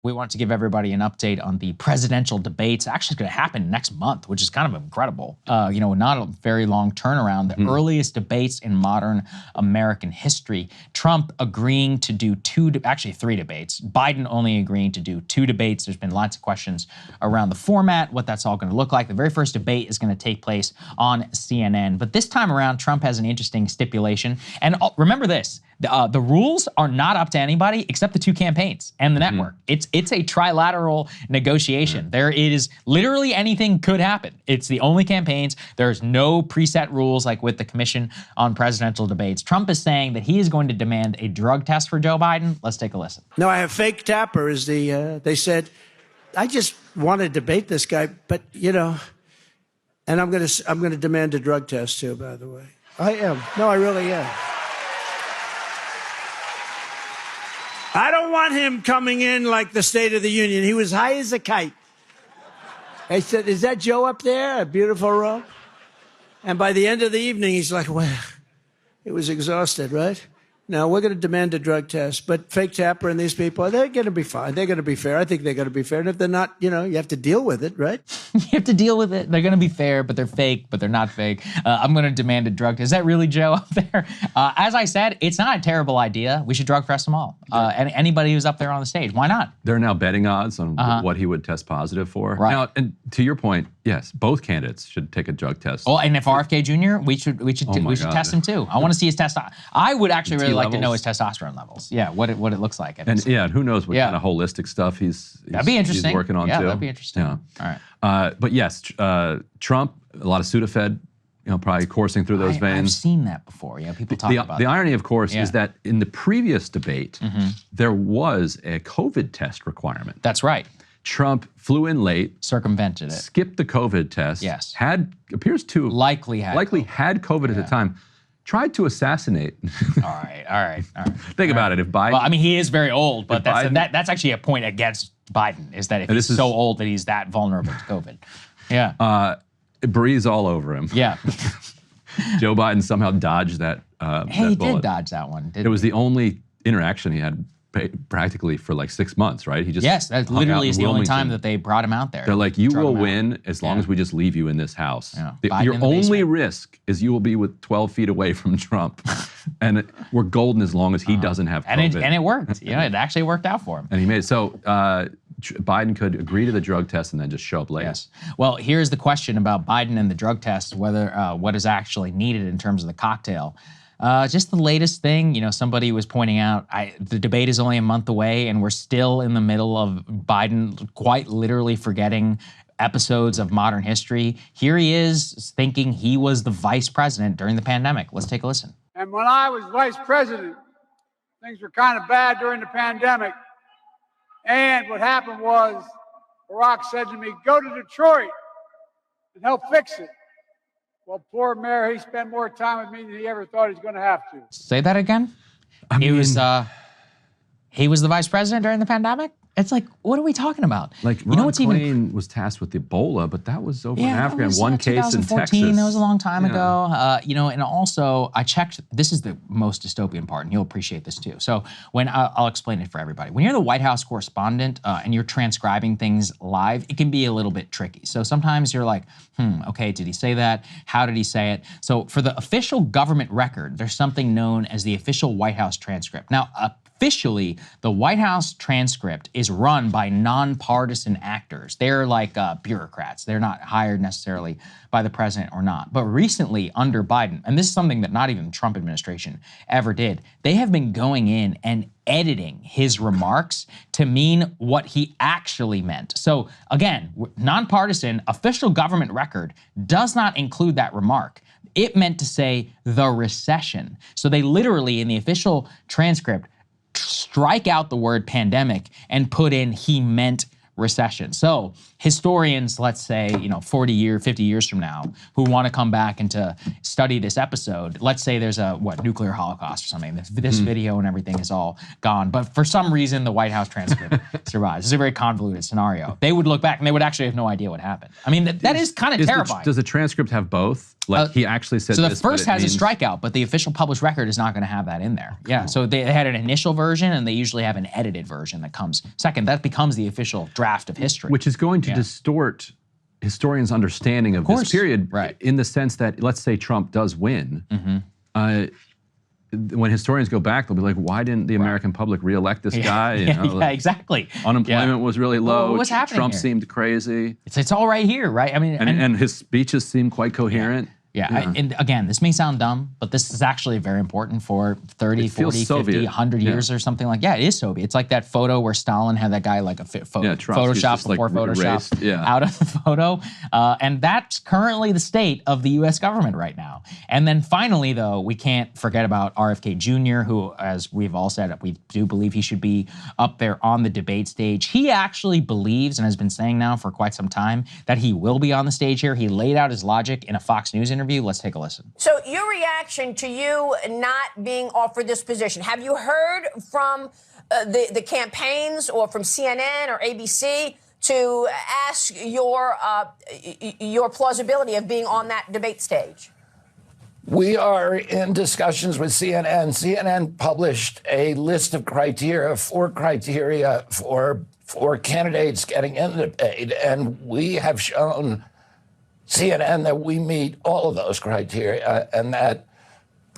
We want to give everybody an update on the presidential debates. Actually, it's going to happen next month, which is kind of incredible. Not a very long turnaround. The earliest debates in modern American history. Trump agreeing to do three debates. Biden only agreeing to do 2 debates. There's been lots of questions around the format, what that's all going to look like. The very first debate is going to take place on CNN. But this time around, Trump has an interesting stipulation. And remember this. The rules are not up to anybody except the 2 campaigns and the network. It's a trilateral negotiation. There is literally anything could happen. It's the only campaigns. There's no preset rules like with the Commission on Presidential Debates. Trump is saying that he is going to demand a drug test for Joe Biden. Let's take a listen. No, I have fake Tapper as they said, I just want to debate this guy, but and I'm going to demand a drug test too, by the way. I am. No, I really am. I don't want him coming in like the State of the Union. He was high as a kite. I said, is that Joe up there? A beautiful robe? And by the end of the evening, he's like, well, he was exhausted, right? No, we're going to demand a drug test. But fake Tapper and these people, they're going to be fine. They're going to be fair. I think they're going to be fair. And if they're not, you have to deal with it, right? You have to deal with it. They're going to be fair, but they're fake, but they're not fake. I'm going to demand a drug test. Is that really Joe up there? As I said, it's not a terrible idea. We should drug test them all. And anybody who's up there on the stage, why not? There are now betting odds on what he would test positive for. Right. Now, and to your point, yes, both candidates should take a drug test. Oh, and if RFK Jr., we should test him too. I want to see his testosterone. I would actually really like to know his testosterone levels. Yeah, what it looks like. And who knows what kind of holistic stuff he's working on too. Yeah, that'd be interesting. Yeah. All right. But yes, Trump, a lot of Sudafed, probably coursing through those veins. I've seen that before. Yeah, people talk about the irony, of course, is that in the previous debate, there was a COVID test requirement. That's right. Trump flew in late, circumvented it, skipped the COVID test. Yes. Likely had COVID at the time. Tried to assassinate. All right. Think about it. If Biden, well, I mean, he is very old, but that's actually a point against Biden, is that if he's so old that he's that vulnerable to COVID. Yeah. It breathes all over him. Yeah. Joe Biden somehow dodged that. He did dodge that one. It was the only interaction he had practically for like 6 months, right? He just that literally is the only time that they brought him out there. They're like, you will win as long as we just leave you in this house. Yeah. Your only risk is you will be with 12 feet away from Trump. And we're golden as long as he doesn't have COVID. And it worked. It actually worked out for him. And he made it. So Biden could agree to the drug test and then just show up late. Yes. Well, here's the question about Biden and the drug test, whether what is actually needed in terms of the cocktail. Just the latest thing, somebody was pointing out, the debate is only a month away and we're still in the middle of Biden quite literally forgetting episodes of modern history. Here he is thinking he was the vice president during the pandemic. Let's take a listen. And when I was vice president, things were kind of bad during the pandemic. And what happened was Barack said to me, go to Detroit and help fix it. Well, poor mayor, he spent more time with me than he ever thought he was going to have to. Say that again? He was the vice president during the pandemic? It's like, what are we talking about? Like, Ron Klain was tasked with Ebola, but that was over in Africa, and one case in Texas. That was a long time ago. And also, I checked, this is the most dystopian part, and you'll appreciate this too. So when I'll explain it for everybody. When you're the White House correspondent and you're transcribing things live, it can be a little bit tricky. So sometimes you're like, okay, did he say that? How did he say it? So for the official government record, there's something known as the official White House transcript. Now, officially, the White House transcript is run by nonpartisan actors. They're like bureaucrats. They're not hired necessarily by the president or not. But recently, under Biden, and this is something that not even the Trump administration ever did, they have been going in and editing his remarks to mean what he actually meant. So again, nonpartisan, official government record does not include that remark. It meant to say the recession. So they literally, in the official transcript, strike out the word pandemic and put in he meant recession. So historians, let's say, 50 years from now, who want to come back and to study this episode, let's say there's a, nuclear holocaust or something. This video and everything is all gone. But for some reason, the White House transcript survives. It's a very convoluted scenario. They would look back and they would actually have no idea what happened. I mean, that is kind of terrifying. Does the transcript have both? Like he actually said so the this, but first it has means- a strikeout, but the official published record is not going to have that in there. Yeah, so they had an initial version, and they usually have an edited version that comes second. That becomes the official draft of history. Which is going to distort historians' understanding of this period, right? In the sense that, let's say Trump does win, when historians go back, they'll be like, "Why didn't the American public reelect this guy?" You know, yeah, exactly. Unemployment was really low. Well, what's happening Trump here? seemed crazy. It's all right here, right? I mean, And his speeches seem quite coherent. And again, this may sound dumb, but this is actually very important for 30, It feels 40, Soviet. 50, 100 years or something like that. Yeah, it is Soviet. It's like that photo where Stalin had that guy like a Trotsky's Photoshop just, like, before Photoshop erased. Yeah. out of the photo. And that's currently the state of the US government right now. And then finally, though, we can't forget about RFK Jr., who, as we've all said, we do believe he should be up there on the debate stage. He actually believes, and has been saying now for quite some time, that he will be on the stage here. He laid out his logic in a Fox News interview. Let's take a listen. So your reaction to you not being offered this position, have you heard from the campaigns or from CNN or ABC to ask your plausibility of being on that debate stage? We are in discussions with CNN. CNN published a list of criteria, 4 criteria for candidates getting in the debate, and we have shown CNN that we meet all of those criteria, and that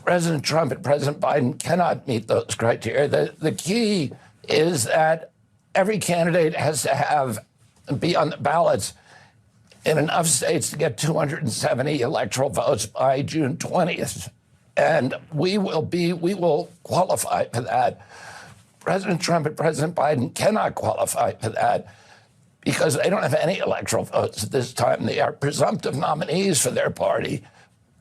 President Trump and President Biden cannot meet those criteria. The key is that every candidate has to be on the ballots in enough states to get 270 electoral votes by June 20th. And we will qualify for that. President Trump and President Biden cannot qualify for that, because they don't have any electoral votes at this time. They are presumptive nominees for their party,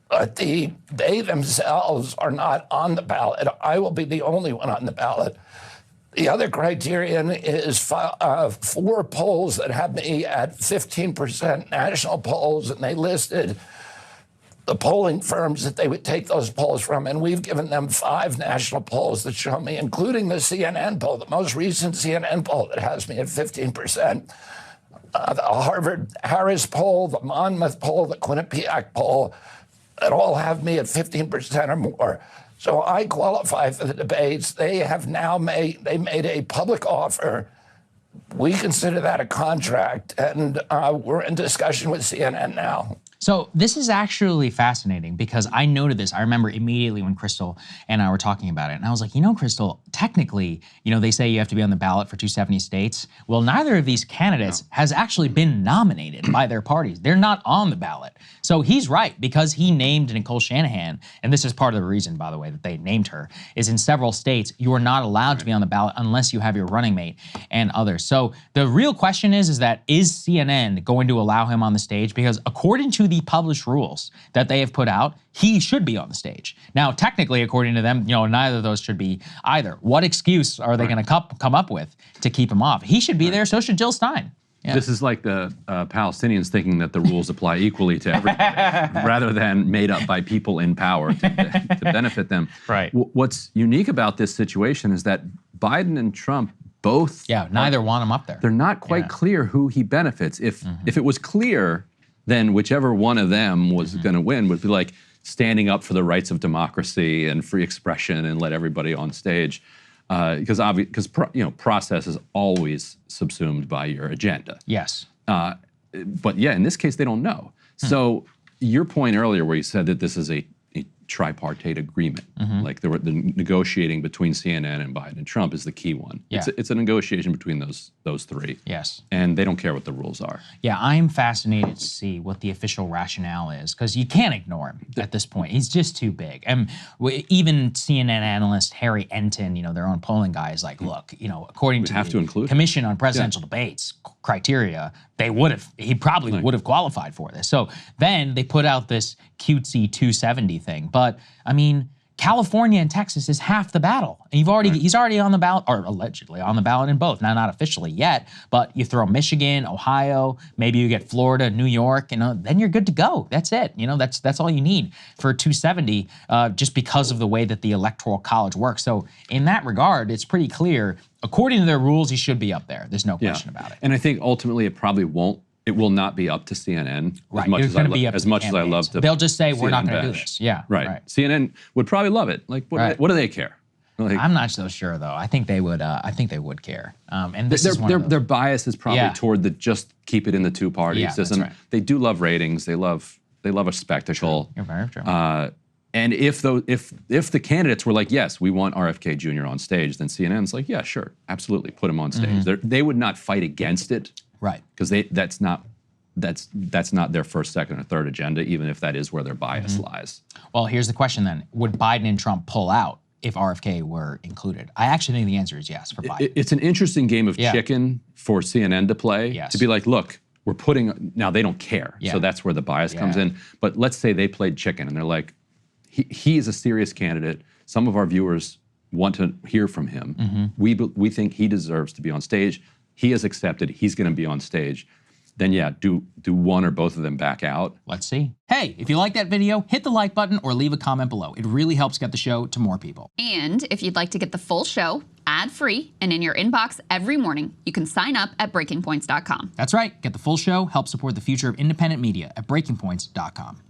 but they themselves are not on the ballot. I will be the only one on the ballot. The other criterion is 4 polls that have me at 15% national polls, and they listed the polling firms that they would take those polls from, and we've given them 5 national polls that show me, including the CNN poll, the most recent CNN poll that has me at 15%. The Harvard-Harris poll, the Monmouth poll, the Quinnipiac poll, that all have me at 15% or more. So I qualify for the debates. They have now made a public offer. We consider that a contract, and we're in discussion with CNN now. So this is actually fascinating because I noted this. I remember immediately when Crystal and I were talking about it, and I was like, Crystal, technically, they say you have to be on the ballot for 270 states. Well, neither of these candidates has actually been nominated by their parties. They're not on the ballot. So he's right, because he named Nicole Shanahan, and this is part of the reason, by the way, that they named her, is in several states, you are not allowed to be on the ballot unless you have your running mate and others. So the real question is CNN going to allow him on the stage? Because according to the published rules that they have put out, he should be on the stage. Now, technically, according to them, neither of those should be either. What excuse are they going to come up with to keep him off? He should be there, so should Jill Stein. Yeah. This is like the Palestinians thinking that the rules apply equally to everybody, rather than made up by people in power to benefit them. Right. What's unique about this situation is that Biden and Trump both neither want him up there. They're not quite clear who he benefits. If it was clear, then whichever one of them was going to win would be like standing up for the rights of democracy and free expression and let everybody on stage. Because process is always subsumed by your agenda. Yes. But yeah, in this case, they don't know. So your point earlier where you said that this is a tripartite agreement, like the negotiating between CNN and Biden and Trump is the key one. Yeah. It's a negotiation between those 3. Yes. And they don't care what the rules are. Yeah, I'm fascinated to see what the official rationale is, because you can't ignore him at this point. He's just too big. And even CNN analyst Harry Enton, their own polling guy, is like, look, according to the Commission on Presidential Debates criteria, he probably would have qualified for this. So then they put out this cutesy 270 thing. But I mean, California and Texas is half the battle. And he's already on the ballot, or allegedly on the ballot in both. Now, not officially yet, but you throw Michigan, Ohio, maybe you get Florida, New York, then you're good to go. That's it. That's all you need for 270, just because of the way that the Electoral College works. So in that regard, it's pretty clear, according to their rules, he should be up there. There's no question about it. And I think ultimately it probably won't it will not be up to CNN Right. as much It's as gonna be up as to much the as I love candidates. to. They'll just say, we're not CNN going to do bash. this. Yeah. Right. CNN would probably love it. Like, what do they care? Like, I'm not so sure though. I think they would. I think they would care. And this is one of those. their bias is probably toward the just keep it in the two-party Yeah, system. that's right. They do love ratings. They love a spectacle. You're very true. And if the candidates were like, yes, we want RFK Jr. on stage, then CNN's like, yeah, sure, absolutely, put him on stage. They would not fight against it, right? Because that's not their first, second, or third agenda, even if that is where their bias lies. Well, here's the question then: would Biden and Trump pull out if RFK were included? I actually think the answer is yes for Biden. It's an interesting game of chicken for CNN to play. Yes. To be like, look, we're putting, now they don't care. Yeah. So that's where the bias comes in. But let's say they played chicken and they're like, he is a serious candidate. Some of our viewers want to hear from him. We think he deserves to be on stage. He has accepted he's going to be on stage. Then yeah, do one or both of them back out? Let's see. Hey, if you like that video, hit the like button or leave a comment below. It really helps get the show to more people. And if you'd like to get the full show ad-free and in your inbox every morning, you can sign up at breakingpoints.com. That's right. Get the full show, help support the future of independent media at breakingpoints.com.